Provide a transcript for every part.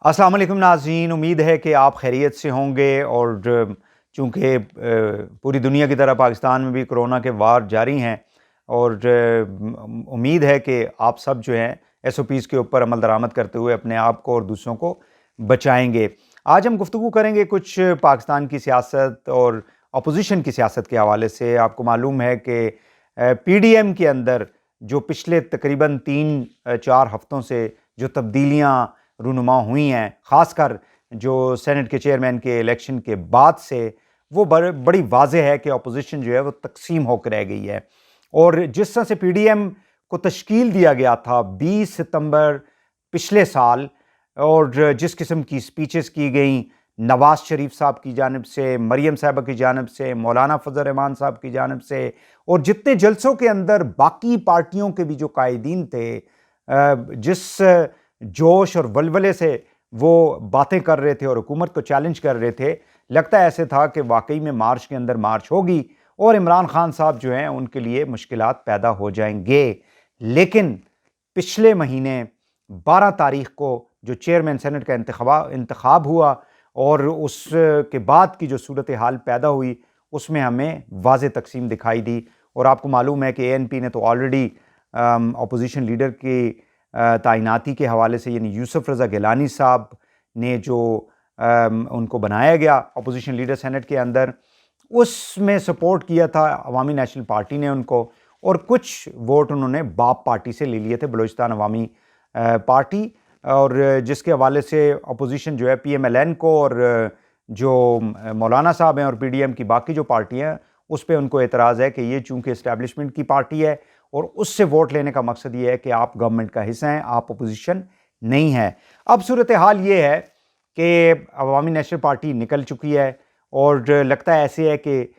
अस्सलाम वालेकुम नाज़रीन, उम्मीद है कि आप खैरियत से होंगे। और चूँकि पूरी दुनिया की तरह पाकिस्तान में भी कोरोना के वार जारी हैं और उम्मीद है कि आप सब जो हैं SOPs के ऊपर अमल दरामद करते हुए अपने आप को और दूसरों को बचाएंगे। आज हम गुफ्तगू करेंगे कुछ पाकिस्तान की सियासत और अपोजिशन की सियासत के हवाले से। आपको मालूम है कि PDM के अंदर जो पिछले तकरीबन 3-4 हफ्तों से जो तब्दीलियाँ रूनुमा हुई हैं, ख़ासकर जो सेनेट के चेयरमैन के इलेक्शन के बाद से, वो बड़ी वाज़ेह है कि अपोजिशन जो है वो तकसीम होकर रह गई है। और जिस तरह से PDM को तश्कील दिया गया था 20 सितंबर पिछले साल, और जिस किस्म की स्पीचेस की गई नवाज शरीफ साहब की जानिब से, मरियम साहबा की जानिब से, मौलाना फजल रहमान साहब की जानिब से, और जितने जलसों के अंदर बाकी पार्टियों के भी जो कायदीन थे, जिस जोश और वलवले से वो बातें कर रहे थे और हुकूमत को चैलेंज कर रहे थे, लगता है ऐसे था कि वाकई में मार्च के अंदर मार्च होगी और इमरान खान साहब जो हैं उनके लिए मुश्किलात पैदा हो जाएंगे। लेकिन पिछले महीने 12 तारीख को जो चेयरमैन सेनेट का इंतखाब हुआ और उसके बाद की जो सूरत हाल पैदा हुई, उसमें हमें वाज़ेह तकसीम दिखाई दी। और आपको मालूम है कि ANP ने तो ऑलरेडी अपोजिशन लीडर की तैनाती के हवाले से, यानी यूसुफ रज़ा गिलानी साहब ने जो उनको बनाया गया अपोजिशन लीडर सेनेट के अंदर, उसमें सपोर्ट किया था अवामी नेशनल पार्टी ने उनको, और कुछ वोट उन्होंने बाप पार्टी से ले लिए थे, बलूचिस्तान अवामी पार्टी, और जिसके हवाले से अपोजिशन जो है PMLN को और जो मौलाना साहब हैं और PDM की बाकी जो पार्टियाँ हैं उस पर उनको एतराज़ है कि ये चूँकि इस्टेब्लिशमेंट की पार्टी है और उससे वोट लेने का मकसद ये है कि आप गवर्नमेंट का हिस्सा हैं, आप अपोजिशन नहीं है। अब सूरत हाल ये है कि अवामी नेशनल पार्टी निकल चुकी है और लगता है ऐसे है कि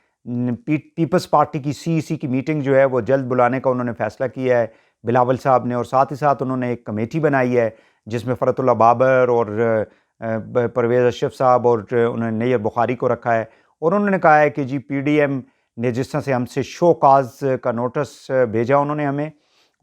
पीपल्स पार्टी की CEC की मीटिंग जो है वो जल्द बुलाने का उन्होंने फ़ैसला किया है बिलावल साहब ने, और साथ ही साथ उन्होंने एक कमेटी बनाई है जिसमें फ़रतुल्लाह बाबर और परवेज़ अशरफ साहब और उन्होंने नैयर बुखारी को रखा है। और उन्होंने कहा है कि जी PDM ने जिस तरह से हमसे शो काज का नोटिस भेजा उन्होंने हमें,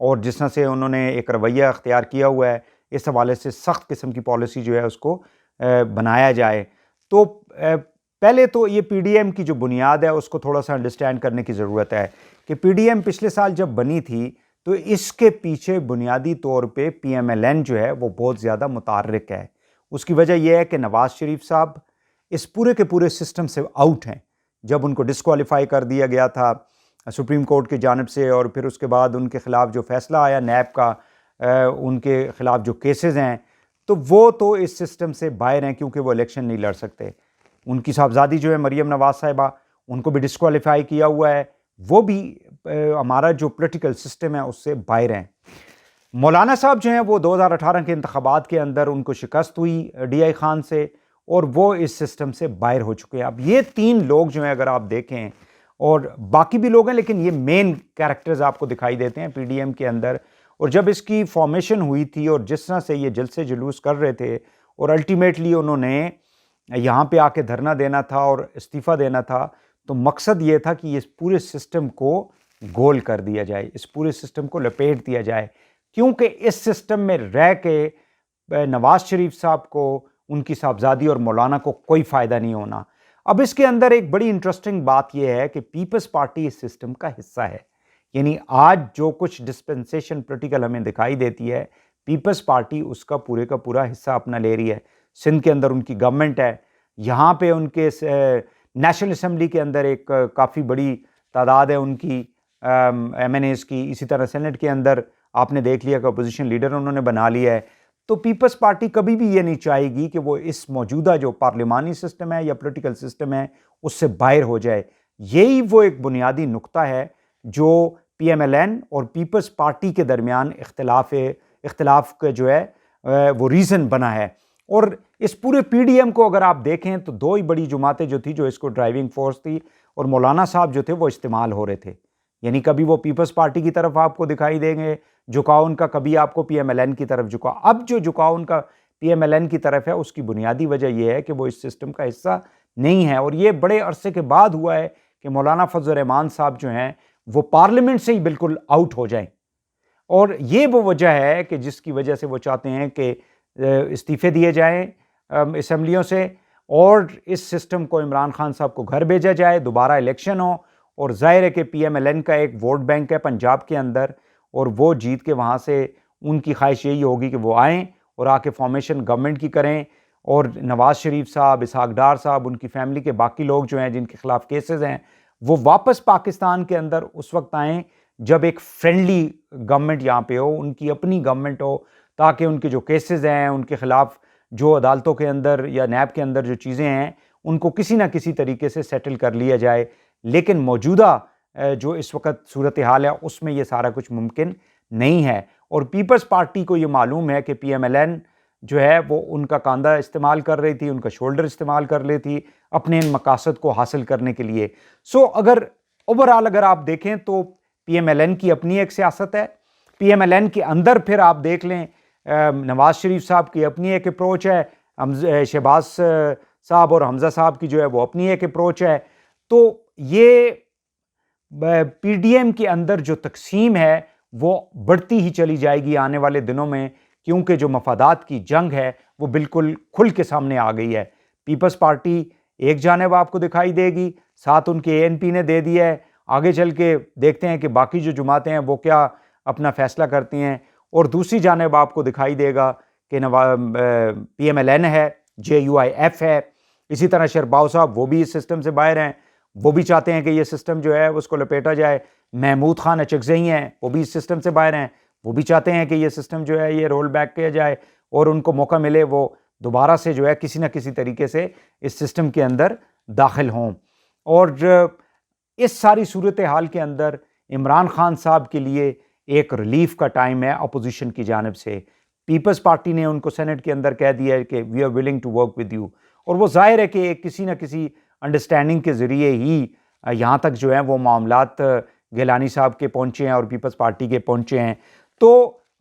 और जिस तरह से उन्होंने एक रवैया अख्तियार किया हुआ है, इस हवाले से सख्त किस्म की पॉलिसी जो है उसको बनाया जाए। तो पहले तो ये PDM की जो बुनियाद है उसको थोड़ा सा अंडरस्टैंड करने की ज़रूरत है कि PDM पिछले साल जब बनी थी तो इसके पीछे बुनियादी तौर पे PMLN जो है वो बहुत ज़्यादा मुतार्रिक है। उसकी वजह यह है कि नवाज शरीफ साहब इस पूरे के पूरे सिस्टम से आउट हैं। जब उनको डिस्क्वालीफाई कर दिया गया था सुप्रीम कोर्ट की जानिब से, और फिर उसके बाद उनके ख़िलाफ़ जो फ़ैसला आया NAB का, उनके ख़िलाफ़ जो केसेस हैं, तो वो तो इस सिस्टम से बाहर हैं क्योंकि वो इलेक्शन नहीं लड़ सकते। उनकी साहबजादी जो है मरियम नवाज साहिबा, उनको भी डिस्क्वालीफाई किया हुआ है, वो भी हमारा जो पॉलिटिकल सिस्टम है उससे बाहर हैं। मौलाना साहब जो हैं वो 2018 के इंतखाबात के अंदर उनको शिकस्त हुई DI खान से, और वो इस सिस्टम से बाहर हो चुके हैं। अब ये 3 लोग जो हैं अगर आप देखें, और बाकी भी लोग हैं लेकिन ये मेन कैरेक्टर्स आपको दिखाई देते हैं PDM के अंदर। और जब इसकी फॉर्मेशन हुई थी और जिस तरह से ये जलसे जुलूस कर रहे थे, और अल्टीमेटली उन्होंने यहाँ पे आके धरना देना था और इस्तीफ़ा देना था, तो मकसद ये था कि इस पूरे सिस्टम को गोल कर दिया जाए, इस पूरे सिस्टम को लपेट दिया जाए, क्योंकि इस सिस्टम में रह के नवाज शरीफ साहब को, उनकी साहबजादी और मौलाना को कोई फ़ायदा नहीं होना। अब इसके अंदर एक बड़ी इंटरेस्टिंग बात यह है कि पीपल्स पार्टी इस सिस्टम का हिस्सा है। यानी आज जो कुछ डिस्पेंसेशन पॉलिटिकल हमें दिखाई देती है, पीपल्स पार्टी उसका पूरे का पूरा हिस्सा अपना ले रही है। सिंध के अंदर उनकी गवर्नमेंट है, यहाँ पे उनके नेशनल असम्बली के अंदर एक काफ़ी बड़ी तादाद है उनकी MNAs की। इसी तरह सेनेट के अंदर आपने देख लिया कि अपोजिशन लीडर उन्होंने बना लिया है। तो पीपल्स पार्टी कभी भी ये नहीं चाहेगी कि वो इस मौजूदा जो पार्लिमानी सिस्टम है या पॉलिटिकल सिस्टम है उससे बाहर हो जाए। यही वो एक बुनियादी नुक्ता है जो PMLN और पीपल्स पार्टी के दरमियान इख्तिलाफ का जो है वो रीज़न बना है। और इस पूरे PDM को अगर आप देखें तो 2 ही बड़ी जमातें जो थी जो इसको ड्राइविंग फोर्स थी, और मौलाना साहब जो थे वो इस्तेमाल हो रहे थे। यानी कभी वो पीपल्स पार्टी की तरफ आपको दिखाई देंगे झुकाव उनका, कभी आपको PMLN की तरफ झुकाव। अब जो झुकाव उनका PMLN की तरफ है उसकी बुनियादी वजह यह है कि वो इस सिस्टम का हिस्सा नहीं है, और ये बड़े अरसे के बाद हुआ है कि मौलाना फजल रहमान साहब जो हैं वो पार्लियामेंट से ही बिल्कुल आउट हो जाएं। और ये वो वजह है कि जिसकी वजह से वो चाहते हैं कि استعفے دیے جائیں اسمبلیوں سے، اور اس سسٹم کو عمران خان صاحب کو گھر بھیجا جائے، دوبارہ الیکشن ہو، اور ظاہر ہے کہ پی ایم ایل این کا ایک ووٹ بینک ہے پنجاب کے اندر، اور وہ جیت کے وہاں سے ان کی خواہش یہی ہوگی کہ وہ آئیں اور آ کے فارمیشن گورنمنٹ کی کریں، اور نواز شریف صاحب، اسحاق ڈار صاحب، ان کی فیملی کے باقی لوگ جو ہیں جن کے خلاف کیسز ہیں، وہ واپس پاکستان کے اندر اس وقت آئیں جب ایک فرینڈلی گورنمنٹ یہاں پہ ہو، ان کی اپنی گورنمنٹ ہو، تاکہ ان کے جو کیسز ہیں، ان کے خلاف جو عدالتوں کے اندر یا نیب کے اندر جو چیزیں ہیں، ان کو کسی نہ کسی طریقے سے سیٹل کر لیا جائے۔ لیکن موجودہ جو اس وقت صورتحال ہے اس میں یہ سارا کچھ ممکن نہیں ہے، اور پیپلز پارٹی کو یہ معلوم ہے کہ پی ایم ایل این جو ہے وہ ان کا کاندھا استعمال کر رہی تھی، ان کا شولڈر استعمال کر رہی تھی اپنے ان مقاصد کو حاصل کرنے کے لیے۔ اگر اوورآل اگر آپ دیکھیں تو پی ایم ایل این کی اپنی ایک سیاست ہے، پی ایم ایل این کے اندر پھر آپ دیکھ لیں نواز شریف صاحب کی اپنی ایک اپروچ ہے، شہباز صاحب اور حمزہ صاحب کی جو ہے وہ اپنی ایک اپروچ ہے۔ تو یہ پی ڈی ایم کے اندر جو تقسیم ہے وہ بڑھتی ہی چلی جائے گی آنے والے دنوں میں، کیونکہ جو مفادات کی جنگ ہے وہ بالکل کھل کے سامنے آ گئی ہے۔ پیپلز پارٹی ایک جانب آپ کو دکھائی دے گی، ساتھ ان کے اے این پی نے دے دیا ہے، آگے چل کے دیکھتے ہیں کہ باقی جو جماعتیں ہیں وہ کیا اپنا فیصلہ کرتی ہیں، اور دوسری جانب آپ کو دکھائی دے گا کہ پی ایم ایل این ہے، جے یو آئی ایف ہے، اسی طرح شرباؤ صاحب وہ بھی اس سسٹم سے باہر ہیں، وہ بھی چاہتے ہیں کہ یہ سسٹم جو ہے اس کو لپیٹا جائے۔ محمود خان اچکزئی ہیں، وہ بھی اس سسٹم سے باہر ہیں، وہ بھی چاہتے ہیں کہ یہ سسٹم جو ہے یہ رول بیک کیا جائے اور ان کو موقع ملے وہ دوبارہ سے جو ہے کسی نہ کسی طریقے سے اس سسٹم کے اندر داخل ہوں۔ اور اس ساری صورتحال کے اندر عمران خان صاحب کے لیے ایک ریلیف کا ٹائم ہے اپوزیشن کی جانب سے۔ پیپلز پارٹی نے ان کو سینٹ کے اندر کہہ دیا ہے کہ we are willing to work with you, اور وہ ظاہر ہے کہ کسی نہ کسی انڈرسٹینڈنگ کے ذریعے ہی یہاں تک جو ہیں وہ معاملات گیلانی صاحب کے پہنچے ہیں اور پیپلز پارٹی کے پہنچے ہیں۔ تو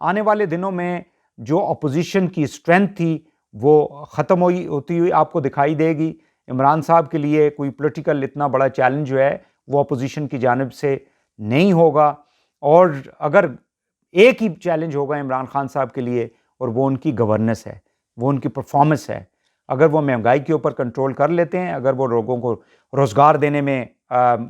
آنے والے دنوں میں جو اپوزیشن کی اسٹرینتھ تھی وہ ختم ہوتی ہوئی آپ کو دکھائی دے گی۔ عمران صاحب کے لیے کوئی پولیٹیکل اتنا بڑا چیلنج جو ہے وہ اپوزیشن کی جانب سے نہیں ہوگا، اور اگر ایک ہی چیلنج ہوگا عمران خان صاحب کے لیے، اور وہ ان کی گورننس ہے، وہ ان کی پرفارمنس ہے۔ اگر وہ مہنگائی کے اوپر کنٹرول کر لیتے ہیں، اگر وہ لوگوں کو روزگار دینے میں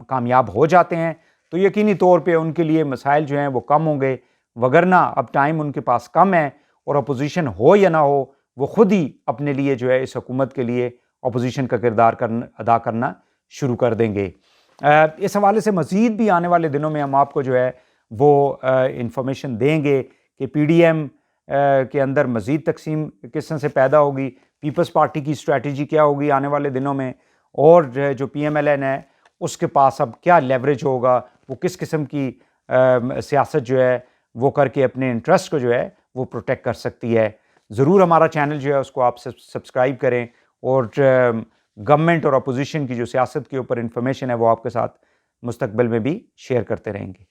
کامیاب ہو جاتے ہیں، تو یقینی طور پہ ان کے لیے مسائل جو ہیں وہ کم ہوں گے، وگرنہ اب ٹائم ان کے پاس کم ہے، اور اپوزیشن ہو یا نہ ہو وہ خود ہی اپنے لیے جو ہے اس حکومت کے لیے اپوزیشن کا کردار ادا کرنا شروع کر دیں گے۔ اس حوالے سے مزید بھی آنے والے دنوں میں ہم آپ کو جو ہے وہ انفارمیشن دیں گے کہ پی ڈی ایم کے اندر مزید تقسیم کس طرح سے پیدا ہوگی، پیپلز پارٹی کی اسٹریٹجی کیا ہوگی آنے والے دنوں میں، اور جو پی ایم ایل این ہے اس کے پاس اب کیا لیوریج ہوگا، وہ کس قسم کی سیاست جو ہے وہ کر کے اپنے انٹرسٹ کو جو ہے وہ پروٹیکٹ کر سکتی ہے۔ ضرور ہمارا چینل جو ہے اس کو آپ سبسکرائب کریں، اور گورنمنٹ اور اپوزیشن کی جو سیاست کے اوپر انفارمیشن ہے وہ آپ کے ساتھ مستقبل میں بھی شیئر کرتے رہیں گے۔